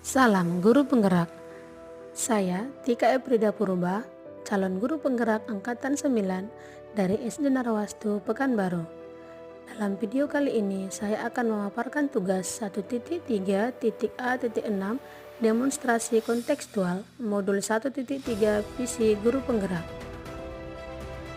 Salam Guru Penggerak. Saya Tika Eprida Purba, calon guru penggerak angkatan 9 dari SD Narwastu Pekanbaru. Dalam video kali ini saya akan memaparkan tugas 1.3.a.6 demonstrasi kontekstual modul 1.3 visi guru penggerak.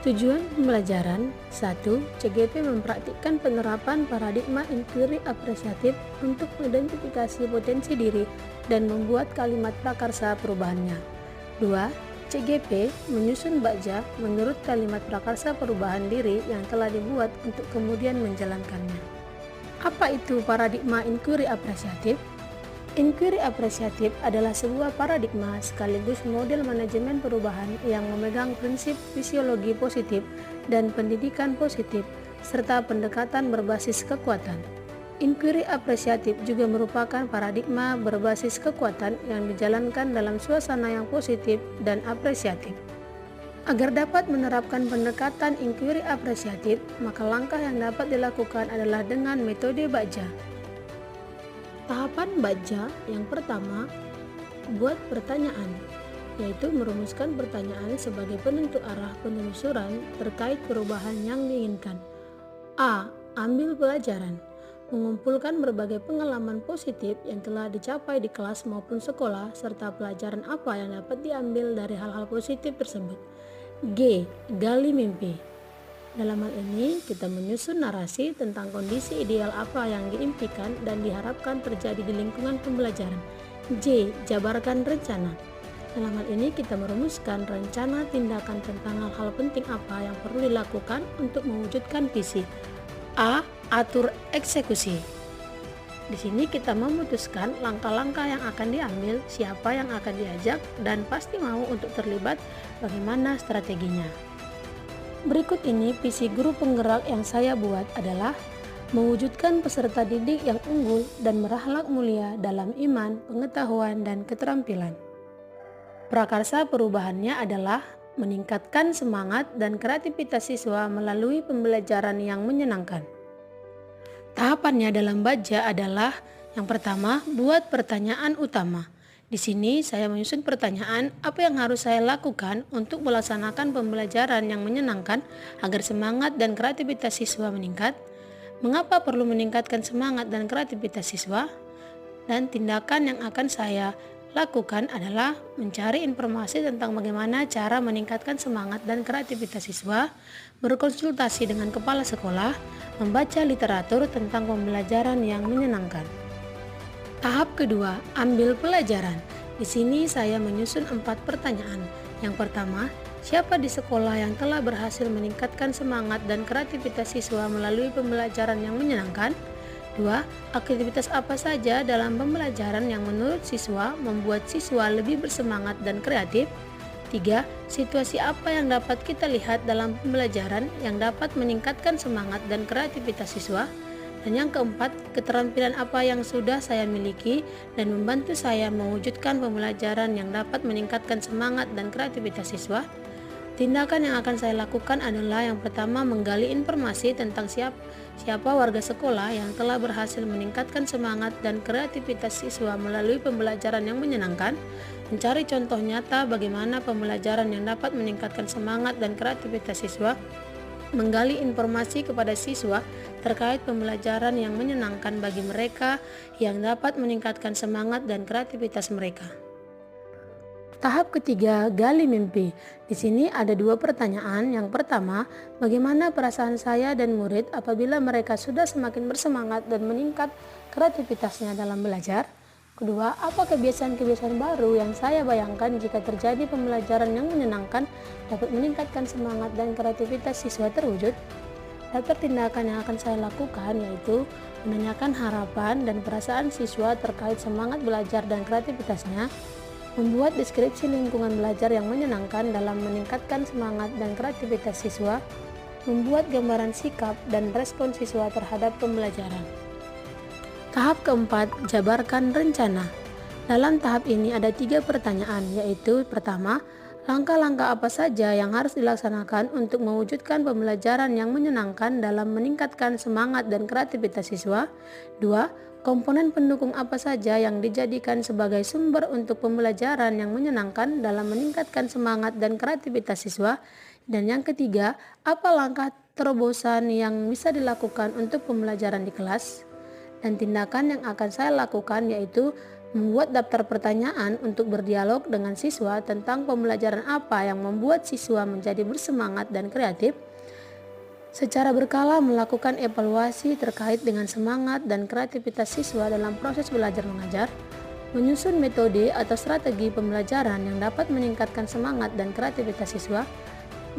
Tujuan pembelajaran 1. CGP mempraktikkan penerapan paradigma inquiry apresiatif untuk mengidentifikasi potensi diri dan membuat kalimat prakarsa perubahannya. 2. CGP menyusun baja menurut kalimat prakarsa perubahan diri yang telah dibuat untuk kemudian menjalankannya. Apa itu paradigma inquiry apresiatif? Inquiry apresiatif adalah sebuah paradigma sekaligus model manajemen perubahan yang memegang prinsip fisiologi positif dan pendidikan positif, serta pendekatan berbasis kekuatan. Inquiry apresiatif juga merupakan paradigma berbasis kekuatan yang dijalankan dalam suasana yang positif dan apresiatif. Agar dapat menerapkan pendekatan inquiry apresiatif, maka langkah yang dapat dilakukan adalah dengan metode baja. Tahapan baja yang pertama, buat pertanyaan, yaitu merumuskan pertanyaan sebagai penentu arah penelusuran terkait perubahan yang diinginkan. A. Ambil pelajaran, mengumpulkan berbagai pengalaman positif yang telah dicapai di kelas maupun sekolah serta pelajaran apa yang dapat diambil dari hal-hal positif tersebut. G. Gali mimpi. Dalam hal ini, kita menyusun narasi tentang kondisi ideal apa yang diimpikan dan diharapkan terjadi di lingkungan pembelajaran. J. Jabarkan rencana. Dalam hal ini, kita merumuskan rencana tindakan tentang hal-hal penting apa yang perlu dilakukan untuk mewujudkan visi. A. Atur eksekusi. Di sini kita memutuskan langkah-langkah yang akan diambil, siapa yang akan diajak, dan pasti mau untuk terlibat, bagaimana strateginya. Berikut ini visi guru penggerak yang saya buat adalah mewujudkan peserta didik yang unggul dan berakhlak mulia dalam iman, pengetahuan, dan keterampilan. Prakarsa perubahannya adalah meningkatkan semangat dan kreativitas siswa melalui pembelajaran yang menyenangkan. Tahapannya dalam baja adalah yang pertama, buat pertanyaan utama. Di sini saya menyusun pertanyaan apa yang harus saya lakukan untuk melaksanakan pembelajaran yang menyenangkan agar semangat dan kreativitas siswa meningkat. Mengapa perlu meningkatkan semangat dan kreativitas siswa? Dan tindakan yang akan saya lakukan adalah mencari informasi tentang bagaimana cara meningkatkan semangat dan kreativitas siswa, berkonsultasi dengan kepala sekolah, membaca literatur tentang pembelajaran yang menyenangkan. Tahap kedua, ambil pelajaran. Di sini saya menyusun 4 pertanyaan. Yang pertama, siapa di sekolah yang telah berhasil meningkatkan semangat dan kreativitas siswa melalui pembelajaran yang menyenangkan? 2. Aktivitas apa saja dalam pembelajaran yang menurut siswa membuat siswa lebih bersemangat dan kreatif? 3. Situasi apa yang dapat kita lihat dalam pembelajaran yang dapat meningkatkan semangat dan kreativitas siswa? Dan yang keempat, keterampilan apa yang sudah saya miliki dan membantu saya mewujudkan pembelajaran yang dapat meningkatkan semangat dan kreativitas siswa. Tindakan yang akan saya lakukan adalah yang pertama, menggali informasi tentang siapa warga sekolah yang telah berhasil meningkatkan semangat dan kreativitas siswa melalui pembelajaran yang menyenangkan, mencari contoh nyata bagaimana pembelajaran yang dapat meningkatkan semangat dan kreativitas siswa, menggali informasi kepada siswa terkait pembelajaran yang menyenangkan bagi mereka yang dapat meningkatkan semangat dan kreativitas mereka. Tahap ketiga, gali mimpi. Di sini ada 2 pertanyaan. Yang pertama, bagaimana perasaan saya dan murid apabila mereka sudah semakin bersemangat dan meningkat kreativitasnya dalam belajar? Kedua, apa kebiasaan-kebiasaan baru yang saya bayangkan jika terjadi pembelajaran yang menyenangkan dapat meningkatkan semangat dan kreativitas siswa terwujud? Daftar tindakan yang akan saya lakukan yaitu menanyakan harapan dan perasaan siswa terkait semangat belajar dan kreativitasnya, membuat deskripsi lingkungan belajar yang menyenangkan dalam meningkatkan semangat dan kreativitas siswa, membuat gambaran sikap dan respon siswa terhadap pembelajaran. Tahap keempat, jabarkan rencana. Dalam tahap ini ada 3 pertanyaan, yaitu pertama, langkah-langkah apa saja yang harus dilaksanakan untuk mewujudkan pembelajaran yang menyenangkan dalam meningkatkan semangat dan kreativitas siswa. 2. Komponen pendukung apa saja yang dijadikan sebagai sumber untuk pembelajaran yang menyenangkan dalam meningkatkan semangat dan kreativitas siswa? Dan yang ketiga, apa langkah terobosan yang bisa dilakukan untuk pembelajaran di kelas? Dan tindakan yang akan saya lakukan yaitu membuat daftar pertanyaan untuk berdialog dengan siswa tentang pembelajaran apa yang membuat siswa menjadi bersemangat dan kreatif. Secara berkala melakukan evaluasi terkait dengan semangat dan kreativitas siswa dalam proses belajar mengajar, menyusun metode atau strategi pembelajaran yang dapat meningkatkan semangat dan kreativitas siswa,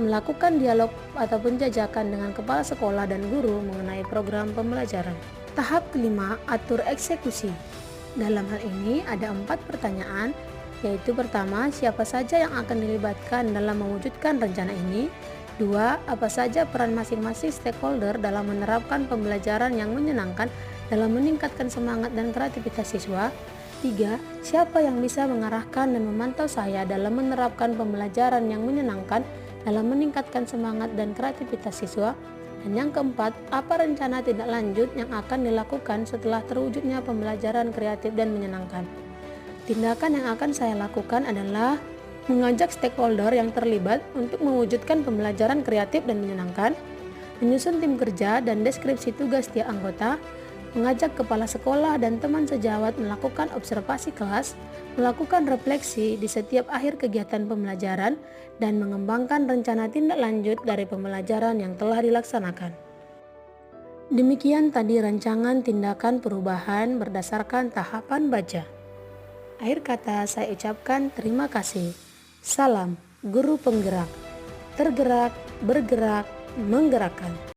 melakukan dialog atau penjajakan dengan kepala sekolah dan guru mengenai program pembelajaran. Tahap kelima, atur eksekusi. Dalam hal ini ada 4 pertanyaan, yaitu pertama, siapa saja yang akan dilibatkan dalam mewujudkan rencana ini? 2. Apa saja peran masing-masing stakeholder dalam menerapkan pembelajaran yang menyenangkan dalam meningkatkan semangat dan kreativitas siswa? 3. Siapa yang bisa mengarahkan dan memantau saya dalam menerapkan pembelajaran yang menyenangkan dalam meningkatkan semangat dan kreativitas siswa? Dan yang keempat, apa rencana tindak lanjut yang akan dilakukan setelah terwujudnya pembelajaran kreatif dan menyenangkan? Tindakan yang akan saya lakukan adalah mengajak stakeholder yang terlibat untuk mewujudkan pembelajaran kreatif dan menyenangkan, menyusun tim kerja dan deskripsi tugas tiap anggota, mengajak kepala sekolah dan teman sejawat melakukan observasi kelas, melakukan refleksi di setiap akhir kegiatan pembelajaran, dan mengembangkan rencana tindak lanjut dari pembelajaran yang telah dilaksanakan. Demikian tadi rancangan tindakan perubahan berdasarkan tahapan baca. Akhir kata saya ucapkan terima kasih. Salam, guru penggerak, tergerak, bergerak, menggerakkan.